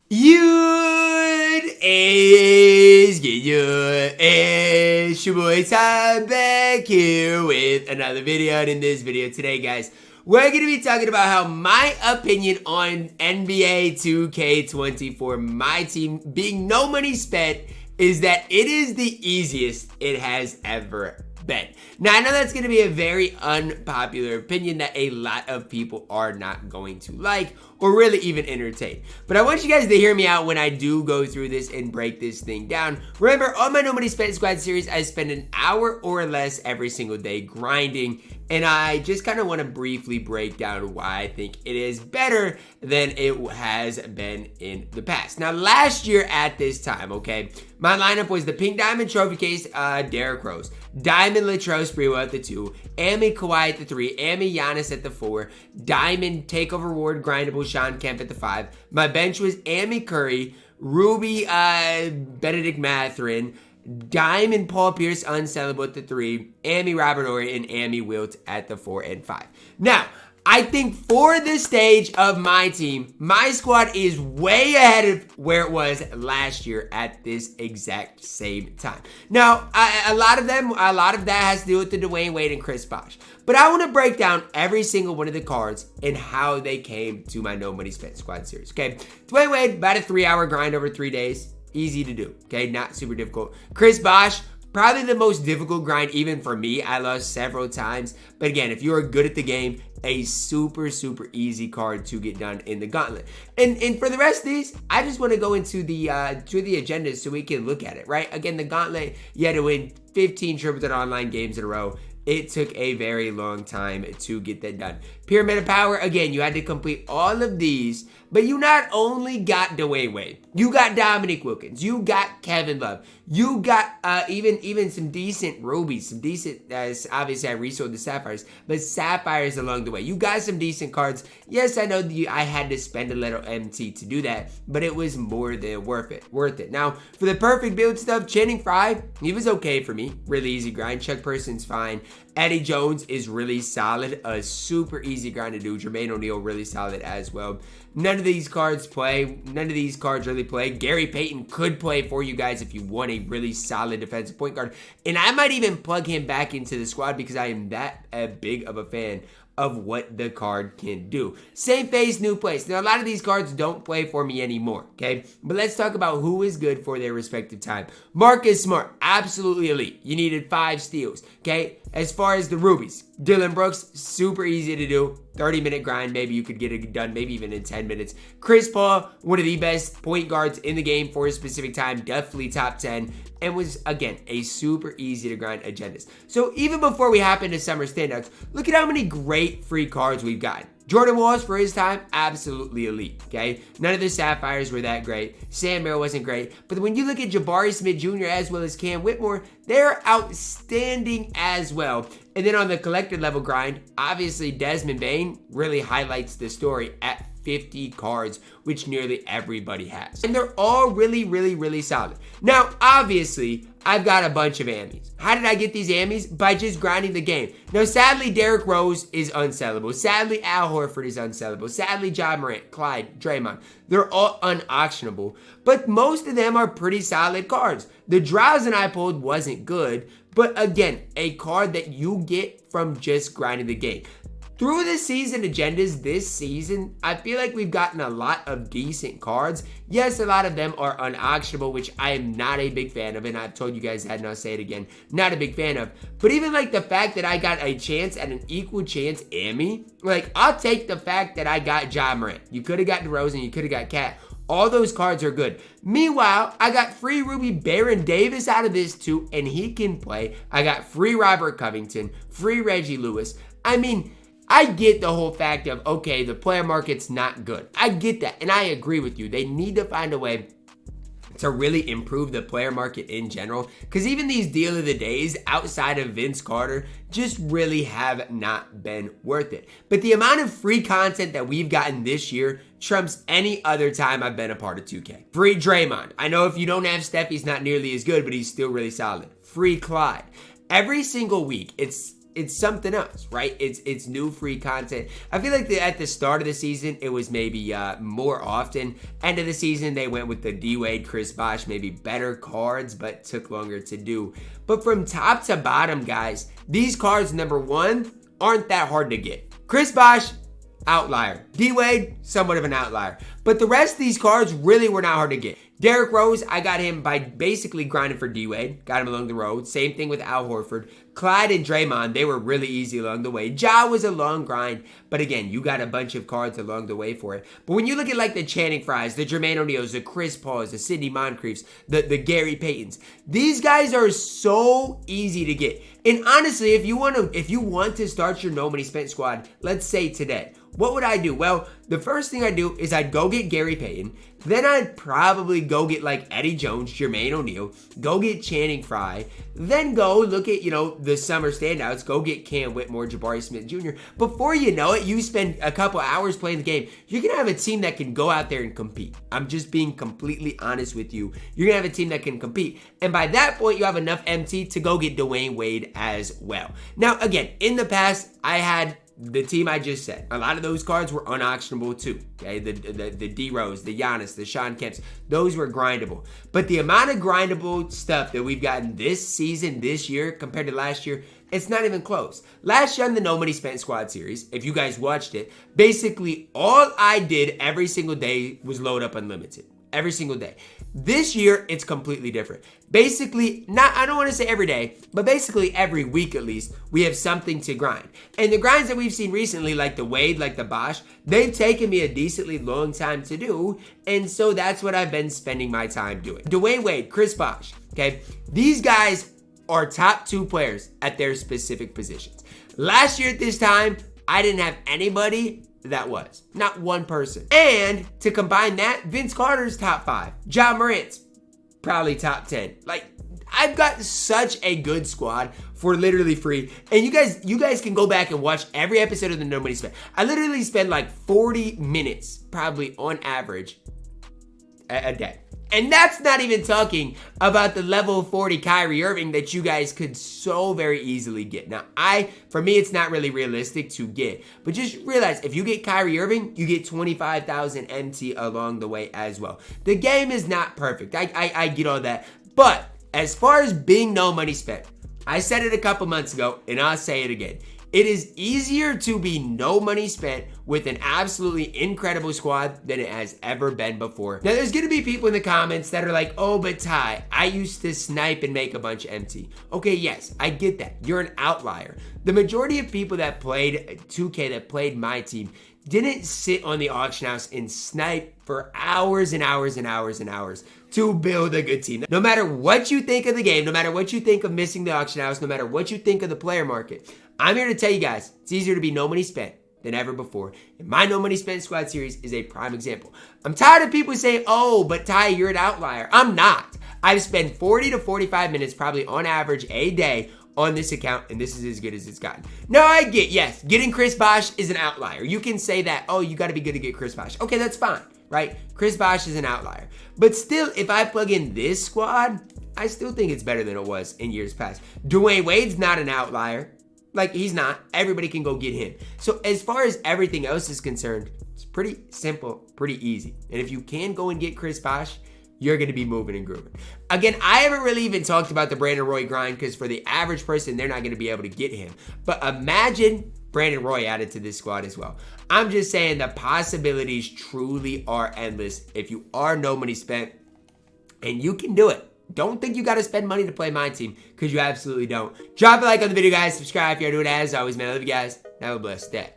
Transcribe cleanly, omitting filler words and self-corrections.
It's your boy Ty back here with another video. And in this video today, guys, we're going to be talking about how my opinion on NBA 2K24 MyTEAM being no money spent is that it is the easiest it has ever been. Now, I know that's going to be a very unpopular opinion that a lot of people are not going to like or really even entertain. But I want you guys to hear me out when I do go through this and break this thing down. Remember, on my No Money Spent Squad series, I spend an hour or less every single day grinding. And I just kind of want to briefly break down why I think it is better than it has been in the past. Now, last year at this time, okay, my lineup was the Pink Diamond Trophy Case, Derrick Rose, Diamond Latrell Sprewell at the 2, Ami Kawhi at the 3, Ami Giannis at the 4, Diamond Takeover Ward Grindable Sean Kemp at the 5. My bench was Ami Curry, Ruby Benedict Mathurin, Diamond Paul Pierce unsellable at the 3, Ami Robert Horry, and Ami Wilt at the 4 and 5. Now, I think for this stage of my team, my squad is way ahead of where it was last year at this exact same time. Now, a lot of that has to do with the Dwayne Wade and Chris Bosh. But I want to break down every single one of the cards and how they came to my No Money Spent Squad series. Okay, Dwayne Wade, about a 3-hour grind over 3 days. Easy to do, okay? Not super difficult. Chris Bosh, probably the most difficult grind even for me. I lost several times. But again, if you are good at the game, a super easy card to get done in the gauntlet. And for the rest of these, I just want to go into the agendas so we can look at it, right? Again, the gauntlet, you had to win 15 triple threat online games in a row. It took a very long time to get that done. Pyramid of Power, again, you had to complete all of these, but you not only got Dwayne Wade, you got Dominique Wilkins, you got Kevin Love, you got even some decent rubies, some decent, obviously I resold the sapphires, but sapphires along the way. You got some decent cards. Yes, I know I had to spend a little MT to do that, but it was more than worth it. Now, for the perfect build stuff, Channing Frye, he was okay for me. Really easy grind. Chuck Person's fine. Eddie Jones is really solid. A super easy grind to do. Jermaine O'Neal really solid as well. None of these cards play. None of these cards really play. Gary Payton could play for you guys if you want a really solid defensive point guard. And I might even plug him back into the squad because I am that big of a fan of what the card can do. Same face, new place. Now, a lot of these cards don't play for me anymore, okay? But let's talk about who is good for their respective time. Marcus Smart, absolutely elite. You needed 5 steals, okay? As far as the rubies, Dylan Brooks, super easy to do. 30-minute grind, maybe you could get it done, maybe even in 10 minutes. Chris Paul, one of the best point guards in the game for a specific time, definitely top 10, and was, again, a super easy to grind agendas. So even before we hop into summer standouts, look at how many great free cards we've gotten. Jordan Walls, for his time, absolutely elite, okay? None of the Sapphires were that great. Sam Merrill wasn't great. But when you look at Jabari Smith Jr. as well as Cam Whitmore, they're outstanding as well. And then on the collector level grind, obviously Desmond Bane really highlights the story at 50 cards, which nearly everybody has. And they're all really solid. Now, obviously, I've got a bunch of Amis. How did I get these Amis? By just grinding the game. Now, sadly, Derrick Rose is unsellable. Sadly, Al Horford is unsellable. Sadly, Ja Morant, Clyde, Draymond. They're all unauctionable. But most of them are pretty solid cards. The Drowsin I pulled wasn't good. But again, a card that you get from just grinding the game. Through the season agendas this season, I feel like we've gotten a lot of decent cards. Yes, a lot of them are unauctionable, which I am not a big fan of, and I've told you guys that and I'll say it again, not a big fan of. But even like the fact that I got a chance at an equal chance Ami, like I'll take the fact that I got Ja Morant. You could have got DeRozan, you could have got Cat. All those cards are good. Meanwhile, I got free Ruby Baron Davis out of this too, and he can play. I got free Robert Covington, free Reggie Lewis. I mean, I get the whole fact of, okay, the player market's not good. I get that, and I agree with you. They need to find a way to really improve the player market in general, because even these deal of the days outside of Vince Carter just really have not been worth it. But the amount of free content that we've gotten this year trumps any other time I've been a part of 2K. Free Draymond. I know if you don't have Steph, he's not nearly as good, but he's still really solid. Free Clyde. Every single week, it's it's something else, right? It's new free content. I feel like at the start of the season, it was maybe more often. End of the season, they went with the D-Wade, Chris Bosh, maybe better cards, but took longer to do. But from top to bottom, guys, these cards, number one, aren't that hard to get. Chris Bosh, outlier. D-Wade, somewhat of an outlier. But the rest of these cards really were not hard to get. Derrick Rose, I got him by basically grinding for D-Wade. Got him along the road. Same thing with Al Horford. Clyde and Draymond, they were really easy along the way. Ja was a long grind. But again, you got a bunch of cards along the way for it. But when you look at like the Channing Frys, the Jermaine O'Neals, the Chris Pauls, the Sidney Moncriefs, the Gary Paytons, these guys are so easy to get. And honestly, if you want to start your no money spent squad, let's say today, what would I do? Well, the first thing I'd do is I'd go get Gary Payton. Then I'd probably go get like Eddie Jones, Jermaine O'Neal, go get Channing Frye, then go look at, the summer standouts, go get Cam Whitmore, Jabari Smith Jr. Before you know it, you spend a couple hours playing the game, you're going to have a team that can go out there and compete. I'm just being completely honest with you. You're going to have a team that can compete. And by that point, you have enough MT to go get Dwayne Wade as well. Now, again, in the past, I had the team I just said. A lot of those cards were unauctionable too. Okay, the D Rose, the Giannis, the Sean Kemps, those were grindable. But the amount of grindable stuff that we've gotten this season, this year, compared to last year, it's not even close. Last year on the No Money Spent Squad series, if you guys watched it, basically all I did every single day was load up Unlimited. Every single day. This year, it's completely different. Basically, I don't want to say every day, but basically every week at least, we have something to grind. And the grinds that we've seen recently, like the Wade, like the Bosh, they've taken me a decently long time to do. And so that's what I've been spending my time doing. Dwayne Wade, Chris Bosh, okay? These guys are top 2 players at their specific positions. Last year at this time, I didn't have anybody that was. Not one person. And to combine that, Vince Carter's top 5. Ja Morant's probably top 10. Like, I've got such a good squad for literally free. And you guys can go back and watch every episode of the No Money Spent. I literally spend like 40 minutes, probably on average, a day. And that's not even talking about the level 40 Kyrie Irving that you guys could so very easily get. Now, for me, it's not really realistic to get. But just realize, if you get Kyrie Irving, you get 25,000 MT along the way as well. The game is not perfect. I get all that. But as far as being no money spent, I said it a couple months ago, and I'll say it again. It is easier to be no money spent with an absolutely incredible squad than it has ever been before. Now, there's gonna be people in the comments that are like, oh, but Ty, I used to snipe and make a bunch of MT. Okay, yes, I get that. You're an outlier. The majority of people that played 2K, that played my team, didn't sit on the auction house and snipe for hours and hours and hours and hours to build a good team. No matter what you think of the game, no matter what you think of missing the auction house, no matter what you think of the player market, I'm here to tell you guys, it's easier to be no money spent than ever before. And my No Money Spent Squad series is a prime example. I'm tired of people saying, oh, but Ty, you're an outlier. I'm not. I've spent 40 to 45 minutes probably on average a day on this account, and this is as good as it's gotten. Now, I get, yes, getting Chris Bosh is an outlier. You can say that, oh, you got to be good to get Chris Bosh. Okay, that's fine, right? Chris Bosh is an outlier. But still, if I plug in this squad, I still think it's better than it was in years past. Dwayne Wade's not an outlier. Like, he's not. Everybody can go get him. So as far as everything else is concerned, it's pretty simple, pretty easy. And if you can go and get Chris Bosh, you're going to be moving and grooving. Again, I haven't really even talked about the Brandon Roy grind because for the average person, they're not going to be able to get him. But imagine Brandon Roy added to this squad as well. I'm just saying the possibilities truly are endless if you are no money spent, and you can do it. Don't think you got to spend money to play my team, because you absolutely don't. Drop a like on the video, guys. Subscribe if you're doing it. As always, man, I love you guys. Have a blessed day.